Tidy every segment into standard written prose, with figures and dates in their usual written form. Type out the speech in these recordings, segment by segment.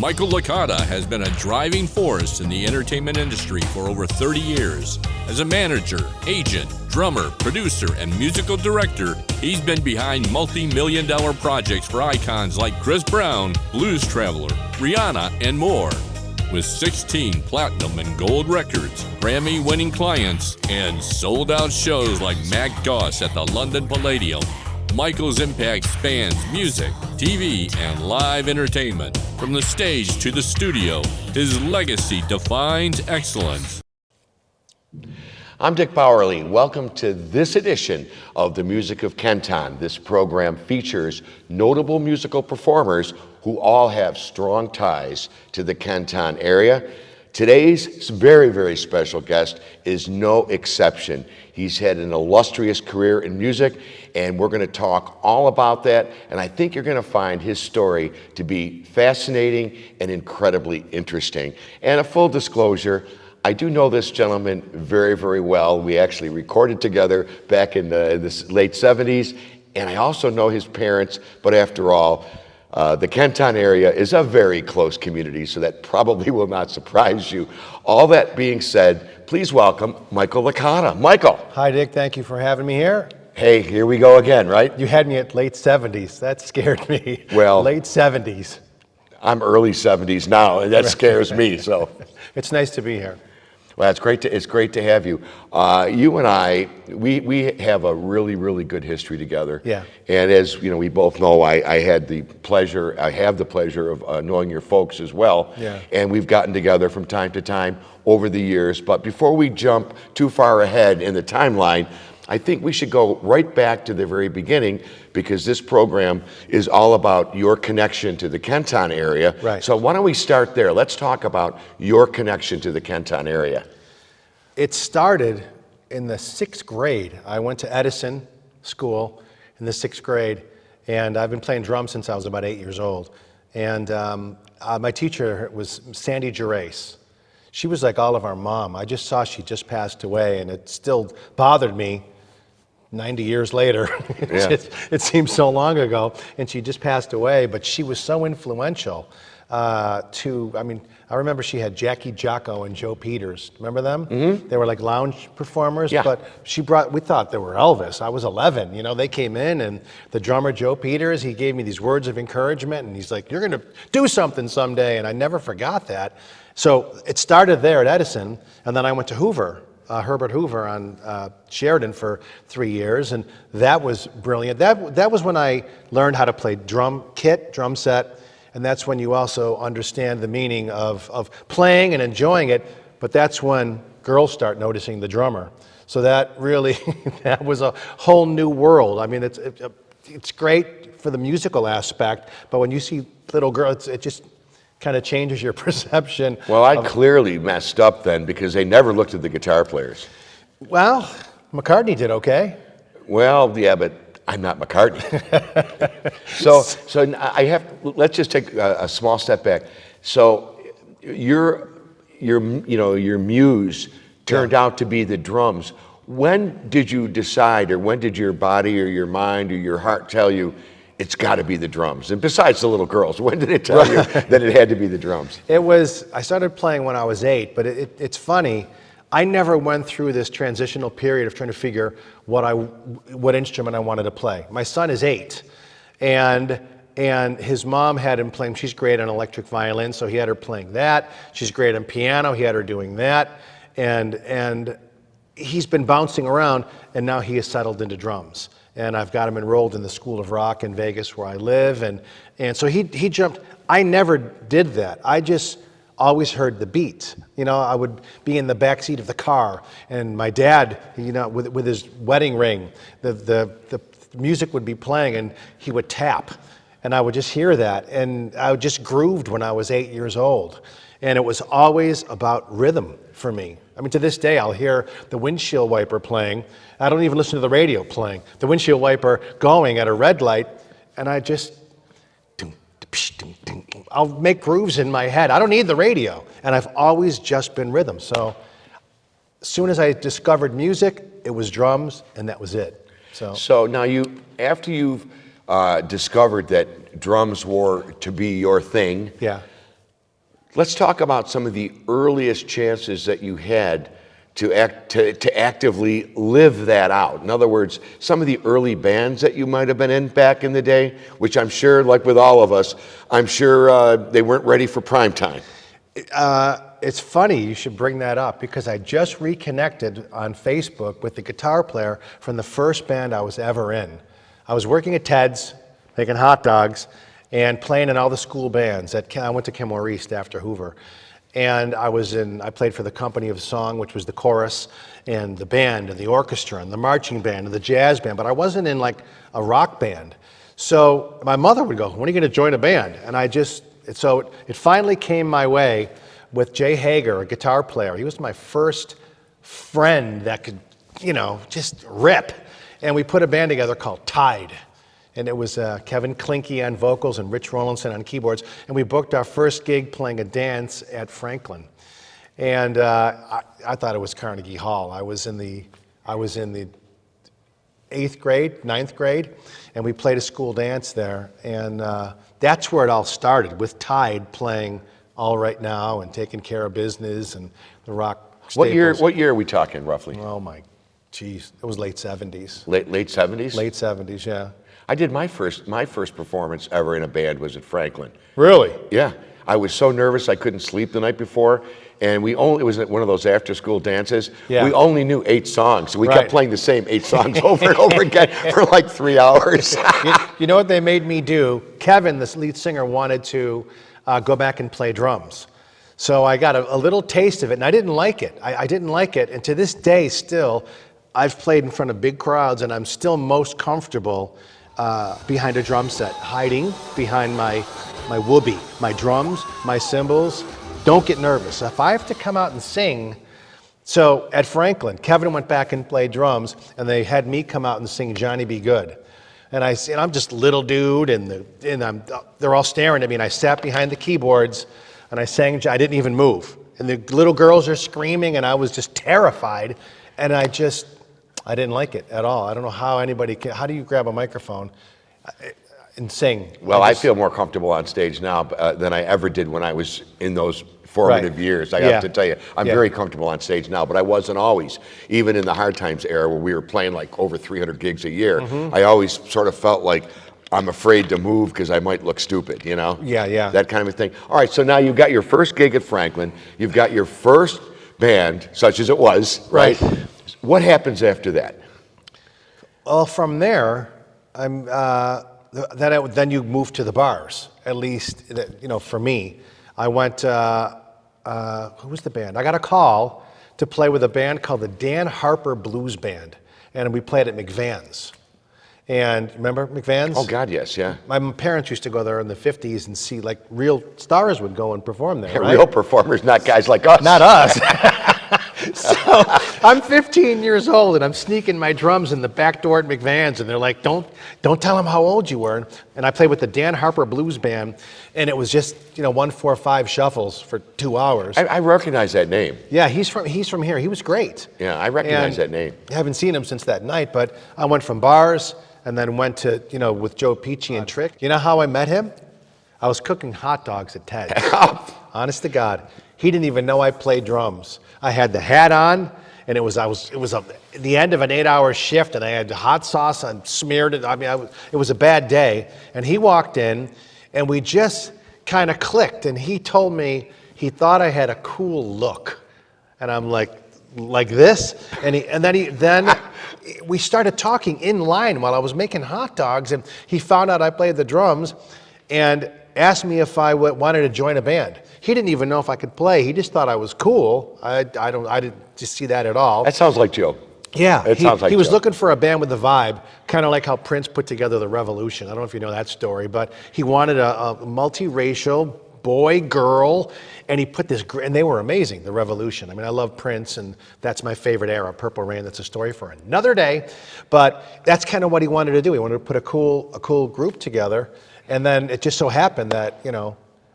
Michael Licata has been a driving force in the entertainment industry for over 30 years. As a manager, agent, drummer, producer, and musical director, he's been behind multi-million-dollar projects for icons like Chris Brown, Blues Traveler, Rihanna, and more. With 16 platinum and gold records, Grammy-winning clients, and sold-out shows like Mac Goss at the London Palladium, Michael's impact spans music, TV, and live entertainment. From the stage to the studio, his legacy defines excellence. I'm Dick Bowerly. Welcome to this edition of The Music of Kenton. This program features notable musical performers who all have strong ties to the Kenton area. Today's very, very special guest is no exception. He's had an illustrious career in music, and we're going to talk all about that. And I think you're going to find his story to be fascinating and incredibly interesting. And a full disclosure, I do know this gentleman very, very well. We actually recorded together back in the late 70s, and I also know his parents, but after all, the Kenton area is a very close community, so that probably will not surprise you. All that being said, please welcome Michael Licata. Michael. Hi, Dick. Thank you for having me here. Hey, here we go again, right? You had me at late 70s. That scared me. Well, late 70s. I'm early 70s now, and that scares me. So it's nice to be here. Well, it's great to have you. You and I, we have a really, really good history together. Yeah. And as you know, we both know, I have the pleasure of knowing your folks as well. Yeah. And we've gotten together from time to time over the years. But before we jump too far ahead in the timeline, I think we should go right back to the very beginning, because this program is all about your connection to the Kenton area. Right. So why don't we start there? Let's talk about your connection to the Kenton area. It started in the 6th grade. I went to Edison School in the 6th grade, and I've been playing drums since I was about 8 years old. And my teacher was Sandy Gerace. She was like Oliver Mom. I just saw she just passed away, and it still bothered me 90 years later. Yeah. It seems so long ago, and she just passed away, but she was so influential I remember she had Jackie Jocko and Joe Peters. Remember them? Mm-hmm. They were like lounge performers, yeah. But we thought they were Elvis. I was 11, they came in, and the drummer, Joe Peters, he gave me these words of encouragement, and he's like, you're gonna do something someday, and I never forgot that. So it started there at Edison, and then I went to Hoover, Herbert Hoover on Sheridan for 3 years, and that was brilliant. That was when I learned how to play drum set, and that's when you also understand the meaning of playing and enjoying it, but that's when girls start noticing the drummer. So that really, that was a whole new world. I mean, it's great for the musical aspect, but when you see little girls, it just kind of changes your perception. Well, I clearly messed up then, because they never looked at the guitar players. Well, McCartney did okay. Well, yeah, but I'm not McCartney. So let's just take a small step back. So your muse turned out to be the drums. When did you decide, or when did your body or your mind or your heart tell you it's got to be the drums? And besides the little girls, when did it tell you that it had to be the drums? I started playing when I was 8, but it's funny. I never went through this transitional period of trying to figure what instrument I wanted to play. My son is 8, and his mom had him playing. She's great on electric violin, so he had her playing that. She's great on piano. He had her doing that, and he's been bouncing around, and now he has settled into drums. And I've got him enrolled in the School of Rock in Vegas, where I live, and so he jumped. I never did that. I just always heard the beat. I would be in the back seat of the car, and my dad, with his wedding ring, the music would be playing, and he would tap, and I would just hear that, and I just grooved when I was 8 years old, and it was always about rhythm for me. I mean, to this day, I'll hear the windshield wiper playing. I don't even listen to the radio playing. The windshield wiper going at a red light, and I just, I'll make grooves in my head. I don't need the radio, and I've always just been rhythm. So as soon as I discovered music, it was drums, and that was it. So now after you've discovered that drums were to be your thing, yeah, Let's talk about some of the earliest chances that you had to actively live that out. In other words, some of the early bands that you might have been in back in the day, which I'm sure, like with all of us, I'm sure they weren't ready for prime time. It's funny you should bring that up because I just reconnected on Facebook with the guitar player from the first band I was ever in. I was working at Ted's, making hot dogs, and playing in all the school bands. I went to Kenmore East after Hoover. And I played for the Company of Song, which was the chorus, and the band, and the orchestra, and the marching band, and the jazz band, but I wasn't in like a rock band. So my mother would go, "When are you going to join a band?" And so it finally came my way with Jay Hager, a guitar player. He was my first friend that could, just rip. And we put a band together called Tide. And it was Kevin Klinke on vocals and Rich Rollinson on keyboards. And we booked our first gig playing a dance at Franklin. And I thought it was Carnegie Hall. I was in the 8th grade, 9th grade, and we played a school dance there. And that's where it all started, with Tide playing All Right Now and Taking Care of Business and the rock staples. What year are we talking roughly? Oh my, geez, it was late 70s. Late 70s? Late 70s, yeah. I did my first performance ever in a band was at Franklin. Really? Yeah. I was so nervous I couldn't sleep the night before, and it was one of those after-school dances. Yeah. We only knew 8 songs. We Right. kept playing the same 8 songs over and over again for like 3 hours. You know what they made me do? Kevin, the lead singer, wanted to go back and play drums. So I got a little taste of it, and I didn't like it. I didn't like it, and to this day still, I've played in front of big crowds, and I'm still most comfortable behind a drum set, hiding behind my whoopee, my drums, my cymbals. Don't get nervous. If I have to come out and sing, so at Franklin, Kevin went back and played drums, and they had me come out and sing Johnny Be Good. And I'm just a little dude, and they're all staring at me, and I sat behind the keyboards, and I sang. I didn't even move, and the little girls are screaming, and I was just terrified, and I didn't like it at all. I don't know how how do you grab a microphone and sing? Well, I feel more comfortable on stage now than I ever did when I was in those formative years. I have to tell you, I'm very comfortable on stage now, but I wasn't always. Even in the Hard Times era where we were playing like over 300 gigs a year, I always sort of felt like I'm afraid to move because I might look stupid, Yeah. That kind of a thing. All right, so now you've got your first gig at Franklin. You've got your first band, such as it was, right? What happens after that? Well, from there, then you move to the bars. At least, for me, I went. Who was the band? I got a call to play with a band called the Dan Harper Blues Band, and we played at McVan's. And remember McVan's? Oh God, yes, yeah. My parents used to go there in the 50s and see like real stars would go and perform there. Right? Real performers, not guys like us. Not us. So I'm 15 years old and I'm sneaking my drums in the back door at McVan's, and they're like, don't tell them how old you were. And I played with the Dan Harper Blues Band, and it was just 1-4-5 shuffles for 2 hours. I recognize that name. Yeah, he's from here. He was great. Yeah, I recognize that name. I haven't seen him since that night, but I went from bars and then went to with Joe Peachy and Trick. You know how I met him? I was cooking hot dogs at Ted's. Honest to God, he didn't even know I played drums. I had the hat on, and it was the end of an 8-hour shift, and I had hot sauce and smeared it. It was a bad day. And he walked in, and we just kind of clicked. And he told me he thought I had a cool look, and I'm like this. And then we started talking in line while I was making hot dogs, and he found out I played the drums, and asked me if I wanted to join a band. He didn't even know if I could play. He just thought I was cool. I didn't just see that at all. That sounds like Joe. Yeah, he was Joe. looking for a band with a vibe, kind of like how Prince put together the Revolution. I don't know if you know that story, but he wanted a multiracial boy, girl, and he put this, and they were amazing, the Revolution. I mean, I love Prince, and that's my favorite era, Purple Rain. That's a story for another day, but that's kind of what he wanted to do. He wanted to put a cool group together, and then it just so happened that,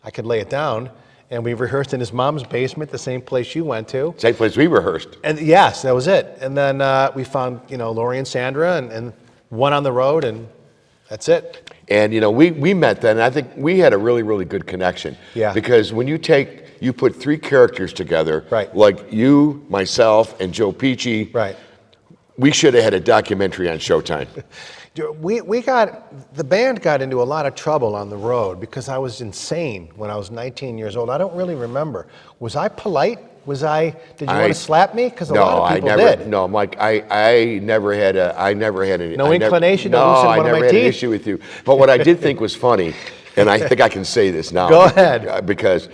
I could lay it down, and we rehearsed in his mom's basement, the same place you went to. Same place we rehearsed. And yes, that was it. And then we found, Lori and Sandra, and went on the road, and that's it. And we met then, and I think we had a really, really good connection. Yeah. Because when you put three characters together, Right. like you, myself, and Joe Peachy, Right. we should have had a documentary on Showtime. The band got into a lot of trouble on the road because I was insane when I was 19 years old. I don't really remember. Was I polite? Did you want to slap me? Because a lot of people did. No, Mike, I never had any. No inclination to No, loosen I one of never my had an teeth? issue with you. But what I did think was funny, and I think I can say this now. Go ahead. Because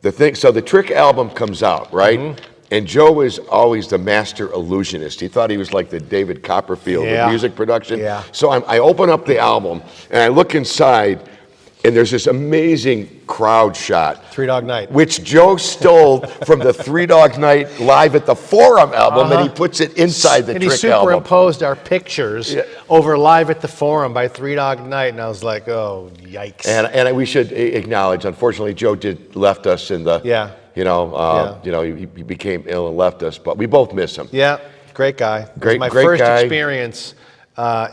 the Trick album comes out, right? Mm-hmm. And Joe is always the master illusionist. He thought he was like the David Copperfield of music production. Yeah. So I open up the album, and I look inside, and there's this amazing crowd shot. Three Dog Night. Which Joe stole from the Three Dog Night Live at the Forum album, and he puts it inside the and Trick he album. superimposed our pictures over Live at the Forum by Three Dog Night, and I was like, oh, yikes. And we should acknowledge, unfortunately, Joe left us in the, he became ill and left us, but we both miss him. Yeah, great guy. It was my Great first guy. experience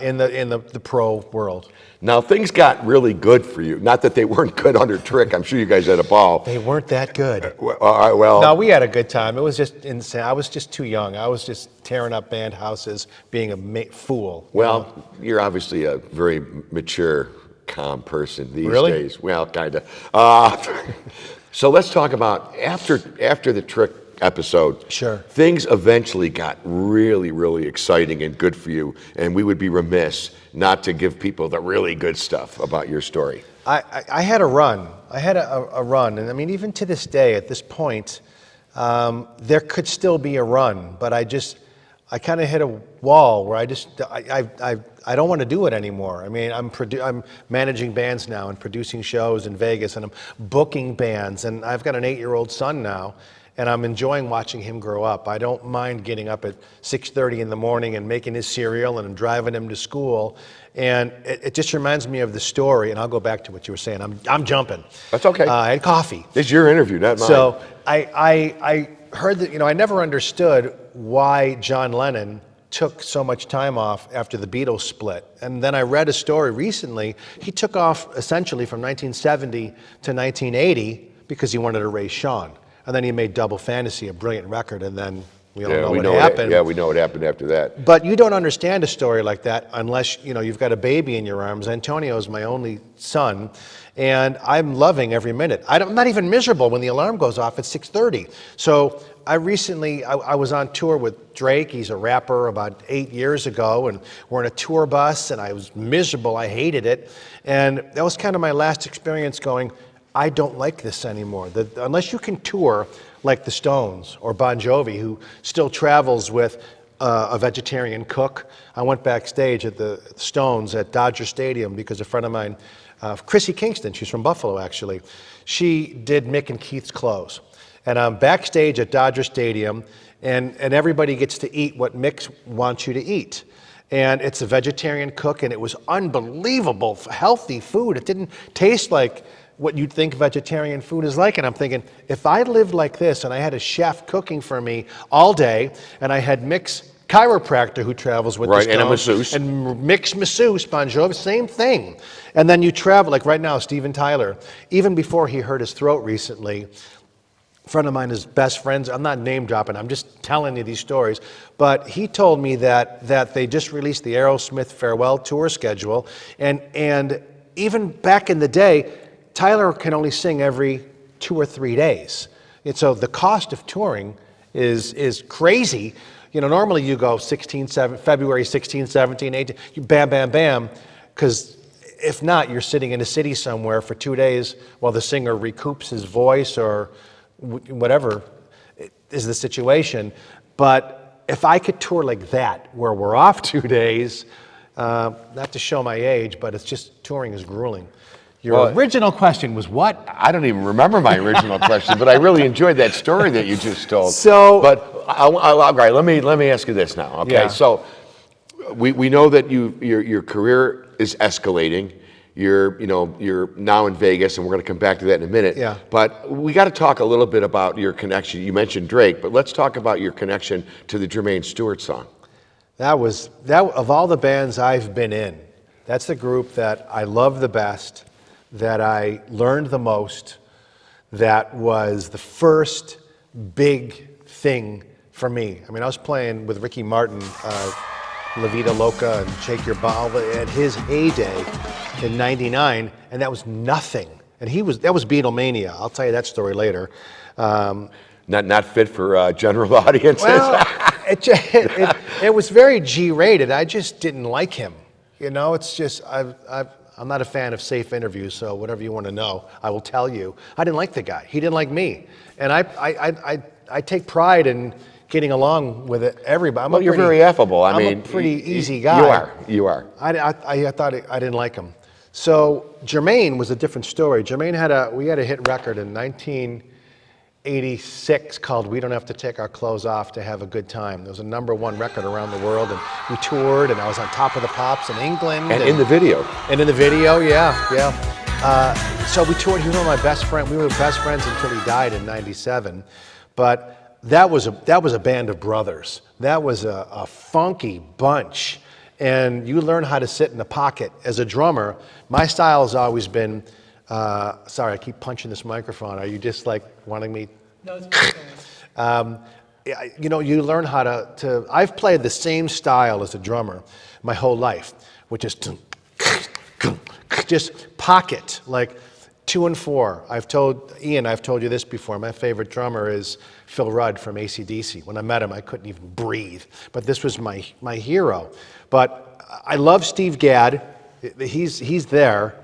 in the pro world. Now, things got really good for you. Not that they weren't good under Trick. I'm sure you guys had a ball. They weren't that good. Well, No, we had a good time. It was just insane. I was just too young. I was just tearing up band houses, being a fool. Well, you're obviously a very mature, calm person these Really? days. Well, kind of. So let's talk about after the Trick episode. Sure. Things eventually got really, really exciting and good for you, and we would be remiss not to give people the really good stuff about your story. I had a run. I had a run, and I mean, even to this day, at this point, there could still be a run, but I kind of hit a wall where I don't want to do it anymore. I mean, I'm managing bands now and producing shows in Vegas, and I'm booking bands, and I've got an 8-year-old son now, and I'm enjoying watching him grow up. I don't mind getting up at 6:30 in the morning and making his cereal and driving him to school, and it just reminds me of the story. And I'll go back to what you were saying. I'm jumping. That's okay. I had coffee. It's your interview, not mine. So I heard that, I never understood why John Lennon took so much time off after the Beatles split. And then I read a story recently. He took off essentially from 1970 to 1980 because he wanted to raise Sean. And then he made Double Fantasy, a brilliant record, and then we all know what happened. We know what happened after that. But you don't understand a story like that unless you've got a baby in your arms. Antonio is my only son, and I'm loving every minute. I'm not even miserable when the alarm goes off at 6:30. So I was on tour with Drake. He's a rapper about 8 years ago, and we're in a tour bus, and I was miserable. I hated it. And that was kind of my last experience going, I don't like this anymore. Unless you can tour like the Stones or Bon Jovi, who still travels with a vegetarian cook. I went backstage at the Stones at Dodger Stadium because a friend of mine, Chrissy Kingston, she's from Buffalo actually, she did Mick and Keith's clothes. And I'm backstage at Dodger Stadium, and everybody gets to eat what Mick wants you to eat. And it's a vegetarian cook, and it was unbelievable, healthy food. It didn't taste like what you'd think vegetarian food is like. And I'm thinking, if I lived like this and I had a chef cooking for me all day, and I had Mick's chiropractor who travels with the Stones, and a masseuse. And Mick's masseuse, Bon Jovi, same thing. And then you travel, like right now, Steven Tyler, even before he hurt his throat recently, a friend of mine is best friends. I'm not name dropping, I'm just telling you these stories. But he told me that they just released the Aerosmith farewell tour schedule. And even back in the day, Tyler can only sing every 2 or 3 days. And so the cost of touring is crazy. Normally you go February 16, 17, 18, you bam, bam, bam, because if not, you're sitting in a city somewhere for 2 days while the singer recoups his voice or whatever is the situation. But if I could tour like that, where we're off 2 days, not to show my age, but it's just touring is grueling. Your original question was what? I don't even remember my original question, but I really enjoyed that story that you just told. But all right, let me ask you this now. Okay, Yeah. So we know that your career is escalating. You're now in Vegas, and we're going to come back to that in a minute. Yeah. But we got to talk a little bit about your connection. You mentioned Drake, but let's talk about your connection to the Jermaine Stewart song. That of all the bands I've been in, That's the group that I love the best, that I learned the most, that was the first big thing for me. I mean, I was playing with Ricky Martin, La Vida Loca and Shake Your Ball at his heyday in '99, and that was nothing. And that was Beatlemania. I'll tell you that story later. Not fit for general audiences. Well, it was very G-rated. I just didn't like him. You know, it's just, I'm not a fan of safe interviews, so whatever you want to know, I will tell you. I didn't like the guy. He didn't like me. And I take pride in getting along with everybody. Well, you're very affable. I mean, I'm a pretty easy guy. You are. I thought I didn't like him. So Jermaine was a different story. Jermaine we had a hit record in 1986 called "We Don't Have to Take Our Clothes Off to Have a Good Time." There was a #1 record around the world, and we toured, and I was on Top of the Pops in England. And in the video. And in the video, yeah. So we toured. He was one of my best friends. We were best friends until he died in '97. But that was a band of brothers. That was a funky bunch. And you learn how to sit in the pocket. As a drummer, my style has always been, sorry, I keep punching this microphone. Are you just like wanting me? No, it's okay. You know, you learn how to, I've played the same style as a drummer my whole life, which is just pocket, like 2 and 4. I've told you this before. My favorite drummer is Phil Rudd from AC/DC. When I met him, I couldn't even breathe. But this was my hero. But I love Steve Gadd. He's there.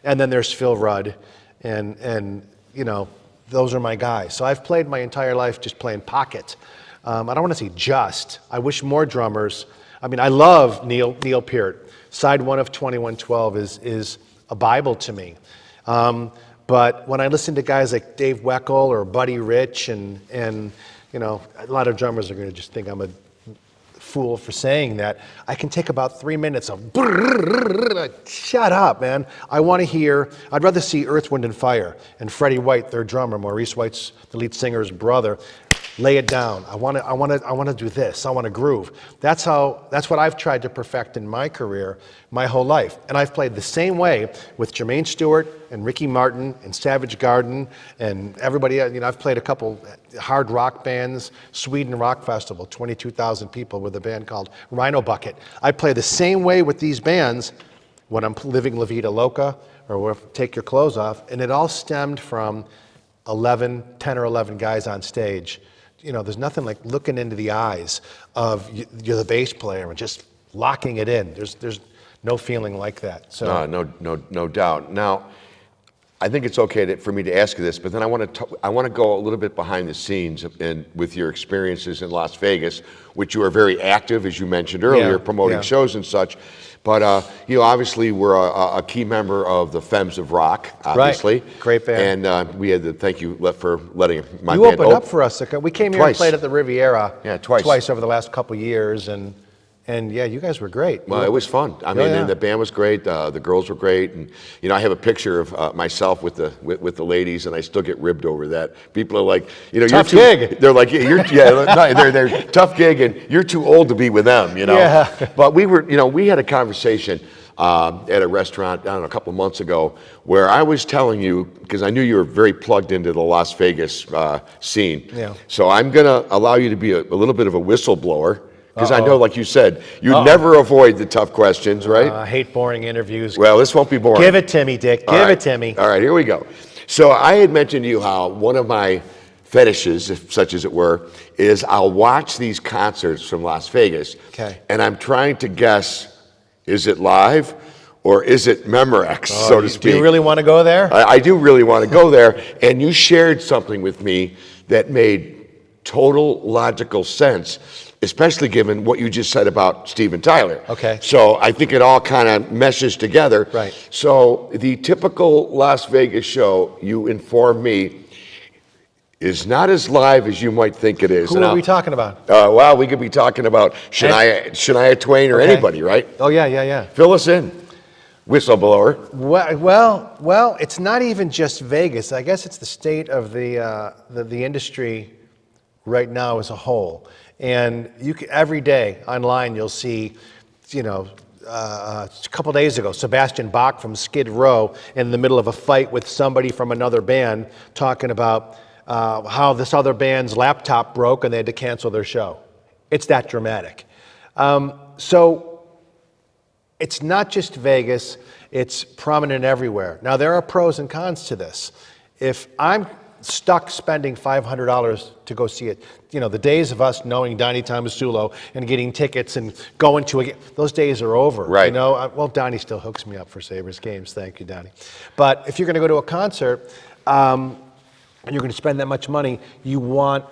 And then there's Phil Rudd. And you know, those are my guys. So I've played my entire life just playing pocket. I don't want to say just. I wish more drummers. I mean, I love Neil Peart. Side 1 of 2112 is a Bible to me. But when I listen to guys like Dave Weckl or Buddy Rich and you know, a lot of drummers are going to just think I'm a fool for saying that. I can take about 3 minutes of shut up, man. I'd rather see Earth, Wind, and Fire and Freddie White, their drummer, Maurice White's, the lead singer's brother, lay it down. I want to do this. I want to groove. That's what I've tried to perfect in my career, my whole life. And I've played the same way with Jermaine Stewart and Ricky Martin and Savage Garden and everybody. You know, I've played a couple hard rock bands, Sweden Rock Festival, 22,000 people with a band called Rhino Bucket. I play the same way with these bands when I'm living La Vida Loca or Take Your Clothes Off, and it all stemmed from 10 or 11 guys on stage. You know, there's nothing like looking into the eyes of you're the bass player and just locking it in. There's no feeling like that. So no doubt. Now, I think it's okay for me to ask you this, but then I want to go a little bit behind the scenes and with your experiences in Las Vegas, which you are very active, as you mentioned earlier, promoting shows and such. But you obviously were a key member of the Femmes of Rock, obviously. Right. Great band. And we had to thank you for letting my you band opened up for us. We came here and played at the Riviera twice over the last couple of years, and yeah, you guys were great. Well, it was fun. I mean, and the band was great. The girls were great, and you know, I have a picture of myself with the ladies, and I still get ribbed over that. People are like, you know, tough you're gig. They're like, they're tough gig, and you're too old to be with them, you know. Yeah. But we had a conversation at a restaurant, I don't know, a couple of months ago, where I was telling you, because I knew you were very plugged into the Las Vegas scene. Yeah. So I'm gonna allow you to be a little bit of a whistleblower. Because I know, like you said, you never avoid the tough questions, right? I hate boring interviews. Well, this won't be boring. Give it to me, Dick. Give it to me. All right, here we go. So I had mentioned to you how one of my fetishes, if such as it were, is I'll watch these concerts from Las Vegas. Okay. And I'm trying to guess, is it live or is it Memorex, so to speak? Do you really want to go there? I do really want to go there. And you shared something with me that made total logical sense, especially given what you just said about Steven Tyler. Okay. So I think it all kind of meshes together. Right. So the typical Las Vegas show, you inform me, is not as live as you might think it is. Who are we talking about? Well, we could be talking about Shania Twain or anybody, right? Oh, yeah. Fill us in, whistleblower. Well, it's not even just Vegas. I guess it's the state of the industry right now as a whole. And every day online you'll see, you know, a couple days ago, Sebastian Bach from Skid Row in the middle of a fight with somebody from another band talking about how this other band's laptop broke and they had to cancel their show. It's that dramatic. So it's not just Vegas, it's prominent everywhere. Now, there are pros and cons to this. If I'm stuck spending $500 to go see it, the days of us knowing Donnie Tomasulo and getting tickets and going to a game, those days are over. Right. Well, Donnie still hooks me up for Sabres games. Thank you, Donnie. But if you're going to go to a concert and you're going to spend that much money, you want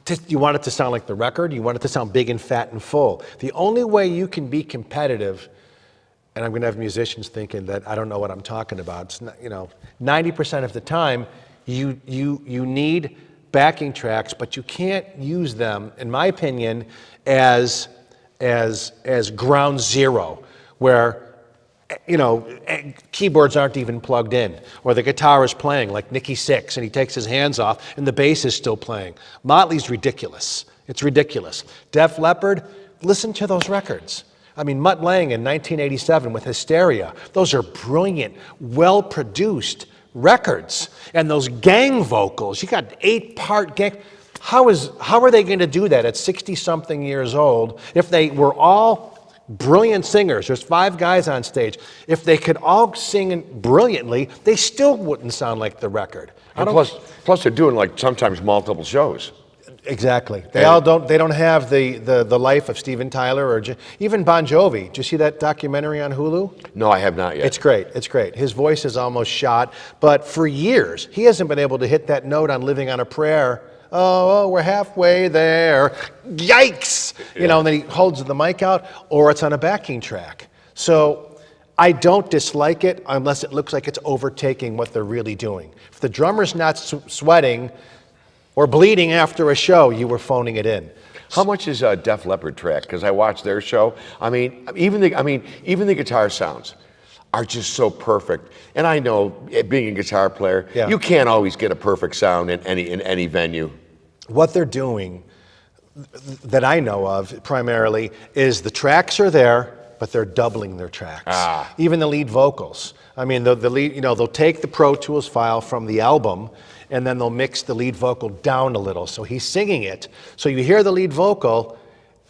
it to sound like the record. You want it to sound big and fat and full. The only way you can be competitive, and I'm going to have musicians thinking that I don't know what I'm talking about. It's not, 90% of the time, you need backing tracks, but you can't use them, in my opinion, as ground zero, where keyboards aren't even plugged in, or the guitar is playing like Nicky Sixx and he takes his hands off and the bass is still playing. Motley's ridiculous. It's ridiculous. Def Leppard, listen to those records. I mean, Mutt Lange in 1987 with Hysteria. Those are brilliant, well-produced records. And those gang vocals, you got 8-part gang. How are they going to do that at 60-something years old if they were all brilliant singers? There's 5 guys on stage. If they could all sing brilliantly, they still wouldn't sound like the record. And plus they're doing sometimes multiple shows. Exactly. They don't have the life of Steven Tyler or even Bon Jovi. Did you see that documentary on Hulu? No, I have not yet. It's great. His voice is almost shot, but for years he hasn't been able to hit that note on Living on a Prayer. Oh, we're halfway there. Yikes! Yeah. And then he holds the mic out, or it's on a backing track. So I don't dislike it unless it looks like it's overtaking what they're really doing. If the drummer's not sweating or bleeding after a show, you were phoning it in. How much is a Def Leppard track? Because I watched their show. Even the guitar sounds are just so perfect. And I know, being a guitar player, you can't always get a perfect sound in any venue. What they're doing, that I know of primarily, is the tracks are there, but they're doubling their tracks. Even the lead vocals. I mean, the lead, they'll take the Pro Tools file from the album, and then they'll mix the lead vocal down a little. So he's singing it. So you hear the lead vocal,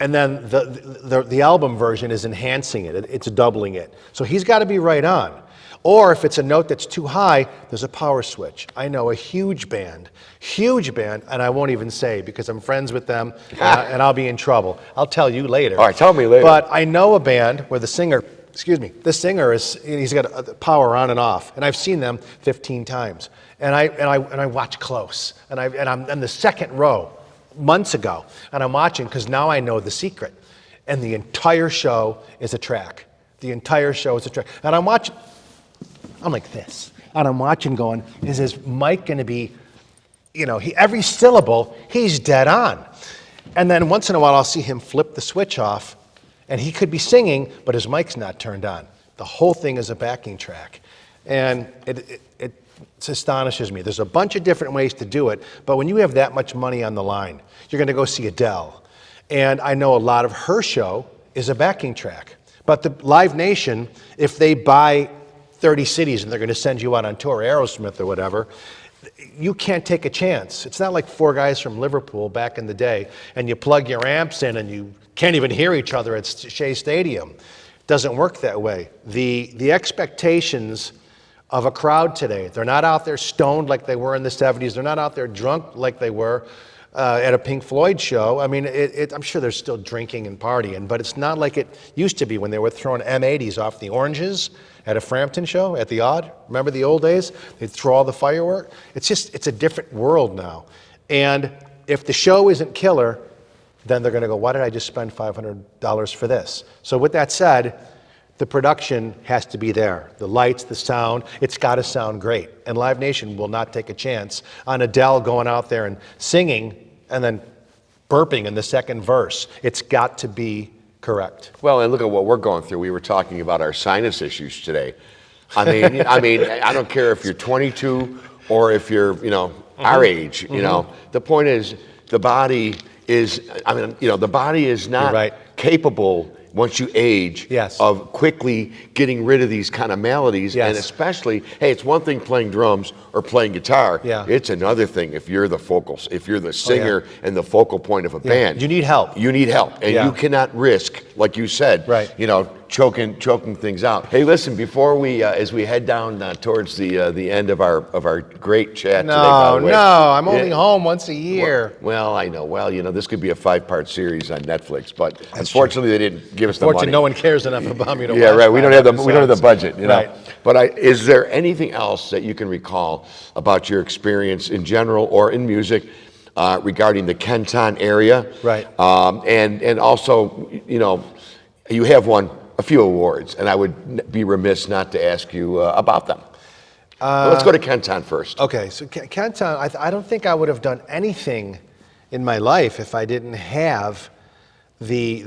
and then the album version is enhancing it. It's doubling it. So he's got to be right on. Or if it's a note that's too high, there's a power switch. I know a huge band, and I won't even say because I'm friends with them, and I'll be in trouble. I'll tell you later. All right, tell me later. But I know a band where the singer he's got a power on and off, and I've seen them 15 times. And I watch close, and I'm in the second row months ago, and I'm watching because now I know the secret, and the entire show is a track. And I'm watching. I'm like this, and I'm watching, going, is his mic going to be, every syllable he's dead on, and then once in a while I'll see him flip the switch off, and he could be singing, but his mic's not turned on. The whole thing is a backing track, and it astonishes me. There's a bunch of different ways to do it, but when you have that much money on the line, you're going to go see Adele. And I know a lot of her show is a backing track. But the Live Nation, if they buy 30 cities and they're going to send you out on tour, Aerosmith or whatever, you can't take a chance. It's not like 4 guys from Liverpool back in the day, and you plug your amps in and you can't even hear each other at Shea Stadium. It doesn't work that way. The expectations of a crowd today, they're not out there stoned like they were in the 70s. They're not out there drunk like they were at a Pink Floyd show. I mean, I'm sure they're still drinking and partying, but it's not like it used to be when they were throwing M80s off the oranges at a Frampton show, at the Odd. Remember the old days? They'd throw all the fireworks. It's a different world now. And if the show isn't killer, then they're going to go, why did I just spend $500 for this? So with that said, the production has to be there. The lights, the sound, it's got to sound great. And Live Nation will not take a chance on Adele going out there and singing and then burping in the second verse. It's got to be correct. Well, and look at what we're going through. We were talking about our sinus issues today. I don't care if you're 22 or if you're, our age, The point is the body is, the body is not capable, once you age, Yes. of quickly getting rid of these kind of maladies. Yes. And especially, hey, it's one thing playing drums or playing guitar. Yeah. It's another thing if you're the vocals, if you're the singer and the focal point of a band. You need help. You need help. And Yeah. you cannot risk, like you said, Right. choking things out. Hey, listen, before we, as we head down towards the end of our great chat today, by the way. I'm only home once a year. Well, I know. Well, this could be a 5-part series on Netflix, but unfortunately, they didn't give us the money. Fortunately, no one cares enough about me to Yeah, watch right. We don't have the episodes. budget, Right. But is there anything else that you can recall about your experience in general or in music regarding the Kenton area? Right. And also, you have won a few awards, and I would be remiss not to ask you about them. Well, let's go to Kenton first. Okay, so Kenton, I don't think I would have done anything in my life if I didn't have the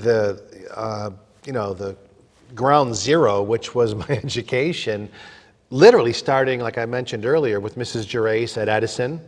ground zero, which was my education, literally starting, like I mentioned earlier, with Mrs. Gerace at Edison,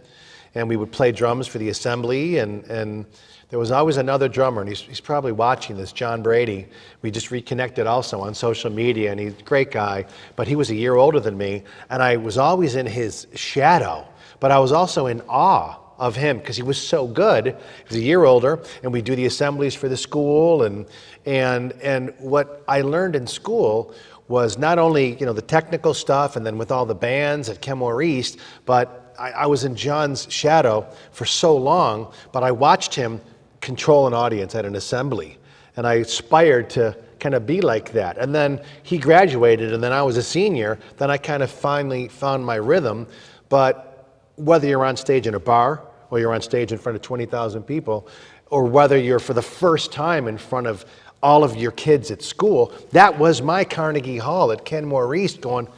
and we would play drums for the assembly, and there was always another drummer, and he's probably watching this, John Brady. We just reconnected also on social media, and he's a great guy, but he was a year older than me, and I was always in his shadow, but I was also in awe of him because he was so good. He was a year older, and we do the assemblies for the school, and what I learned in school was not only the technical stuff, and then with all the bands at Kenmore East, but I was in John's shadow for so long, but I watched him control an audience at an assembly, and I aspired to kind of be like that. And then he graduated, and then I was a senior. Then I kind of finally found my rhythm. But whether you're on stage in a bar, or you're on stage in front of 20,000 people, or whether you're for the first time in front of all of your kids at school, that was my Carnegie Hall at Kenmore East going,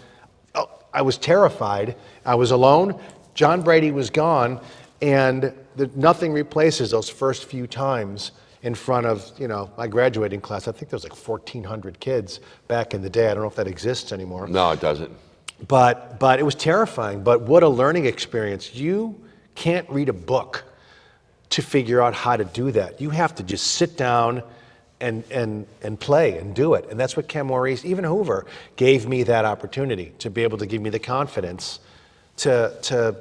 oh, I was terrified. I was alone. John Brady was gone, and nothing replaces those first few times in front of, my graduating class. I think there was like 1,400 kids back in the day. I don't know if that exists anymore. No, it doesn't. But it was terrifying. But what a learning experience. You can't read a book to figure out how to do that. You have to just sit down and play and do it. And that's what Kenmore East, even Hoover, gave me that opportunity to be able to give me the confidence to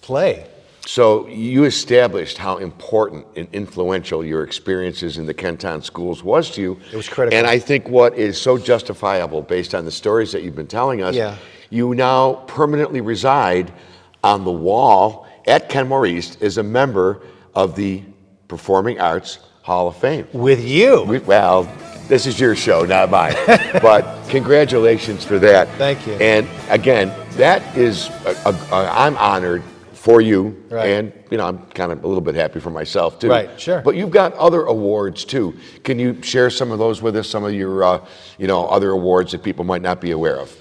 play. So you established how important and influential your experiences in the Kenton schools was to you. It was critical. And I think what is so justifiable based on the stories that you've been telling us, you now permanently reside on the wall at Kenmore East as a member of the Performing Arts Hall of Fame. With you. Well, this is your show, not mine. But congratulations for that. Thank you. And again, that is, I'm honored for you, right. And I'm kind of a little bit happy for myself too. Right, sure. But you've got other awards too. Can you share some of those with us? Some of your, other awards that people might not be aware of.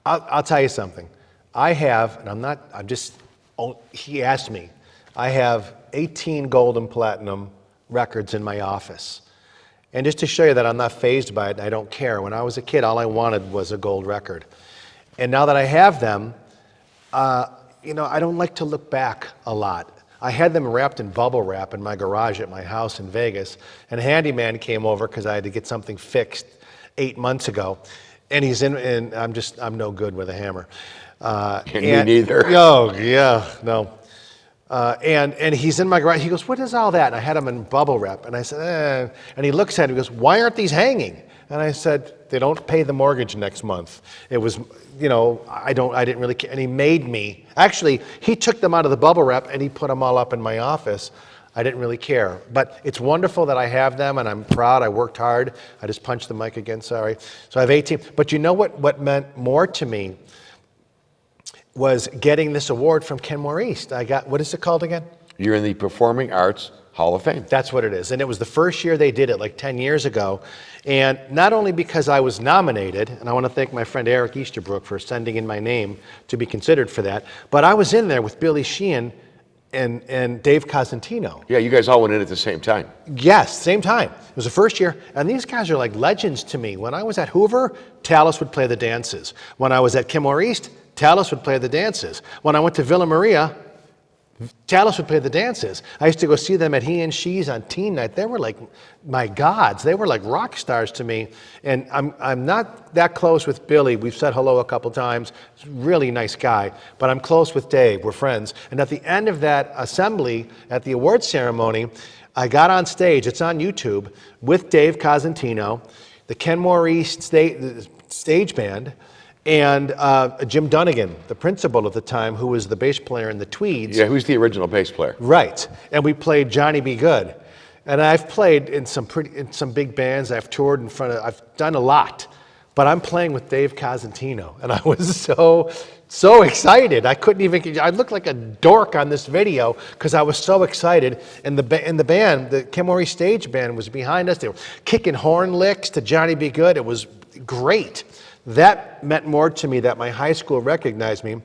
I'll tell you something. I have, and he asked me. I have 18 gold and platinum records in my office. And just to show you that I'm not fazed by it, and I don't care. When I was a kid, all I wanted was a gold record. And now that I have them, I don't like to look back a lot. I had them wrapped in bubble wrap in my garage at my house in Vegas, and a handyman came over because I had to get something fixed 8 months ago, and he's in, and I'm no good with a hammer. Me neither. Oh, yeah, no. And he's in my garage. He goes, "What is all that?" And I had them in bubble wrap, and I said, eh. And he looks at it and goes, "Why aren't these hanging?" And I said, "They don't pay the mortgage next month." It was, I didn't really care. And he made me, actually, he took them out of the bubble wrap and he put them all up in my office. I didn't really care. But it's wonderful that I have them, and I'm proud. I worked hard. I just punched the mic again, sorry. So I have 18. But you know what meant more to me was getting this award from Kenmore East. I got, what is it called again? You're in the Performing Arts Hall of Fame. That's what it is. And it was the first year they did it, like 10 years ago. And not only because I was nominated, and I want to thank my friend Eric Easterbrook for sending in my name to be considered for that, but I was in there with Billy Sheehan and Dave Cosentino. Yeah, you guys all went in at the same time. Yes, same time. It was the first year, and these guys are like legends to me. When I was at Hoover, Tallis would play the dances. When I was at Kenmore East, Tallis would play the dances. When I went to Villa Maria, Chalice would play the dances. I used to go see them at He and She's on teen night. They were like my gods. They were like rock stars to me. And I'm not that close with Billy. We've said hello a couple times. He's a really nice guy. But I'm close with Dave. We're friends. And at the end of that assembly, at the awards ceremony, I got on stage, it's on YouTube, with Dave Cosentino, the Ken Maurice stage band, and Jim Dunnigan, the principal at the time, who was the bass player in the Tweeds. Yeah, who's the original bass player? Right, and we played Johnny Be Good. And I've played in some big bands. I've toured in front of, I've done a lot. But I'm playing with Dave Cosentino, and I was so excited. I couldn't even, I looked like a dork on this video because I was so excited. And the band, the Ken Maurice stage band was behind us. They were kicking horn licks to Johnny Be Good. It was great. That meant more to me that my high school recognized me.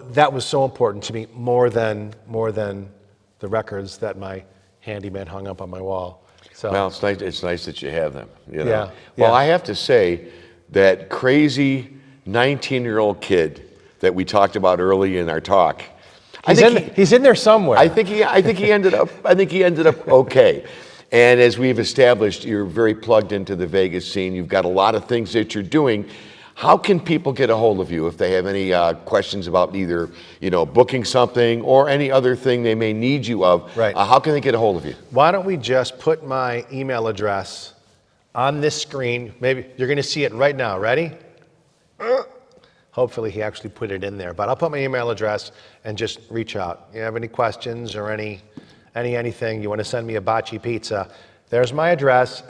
That was so important to me, more than the records that my handyman hung up on my wall. So, Well, it's nice that you have them. You know? Yeah, Well, yeah. I have to say that crazy 19-year-old kid that we talked about early in our talk. he's in there somewhere. I think he ended up okay. And as we've established, you're very plugged into the Vegas scene. You've got a lot of things that you're doing. How can people get a hold of you if they have any questions about either, booking something or any other thing they may need you of? Right. How can they get a hold of you? Why don't we just put my email address on this screen? Maybe you're going to see it right now. Ready? Hopefully he actually put it in there. But I'll put my email address and just reach out. You have any questions or anything, you want to send me a bocce pizza, there's my address,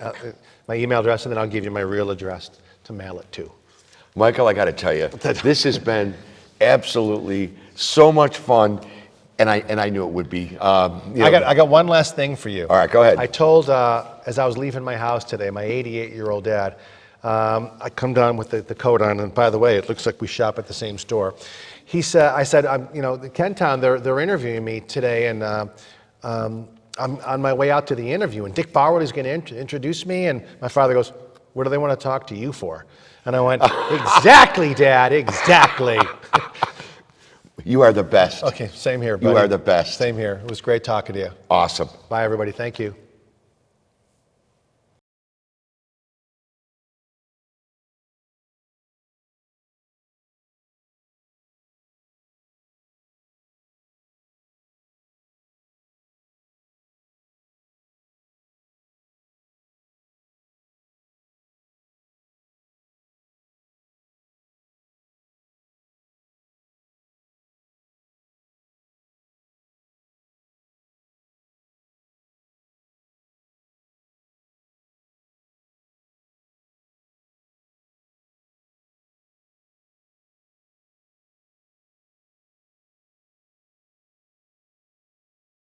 my email address, and then I'll give you my real address to mail it to. Michael, I got to tell you, this has been absolutely so much fun, and I knew it would be. I got one last thing for you. All right, go ahead. I told, as I was leaving my house today, my 88-year-old dad, I come down with the coat on, and by the way, it looks like we shop at the same store. I said, the Kentown, they're interviewing me today, and I'm on my way out to the interview, and Dick Bowerly's going to introduce me, and my father goes, what do they want to talk to you for? And I went, exactly, Dad, exactly. You are the best. Okay, same here, buddy. You are the best. Same here. It was great talking to you. Awesome. Bye, everybody. Thank you.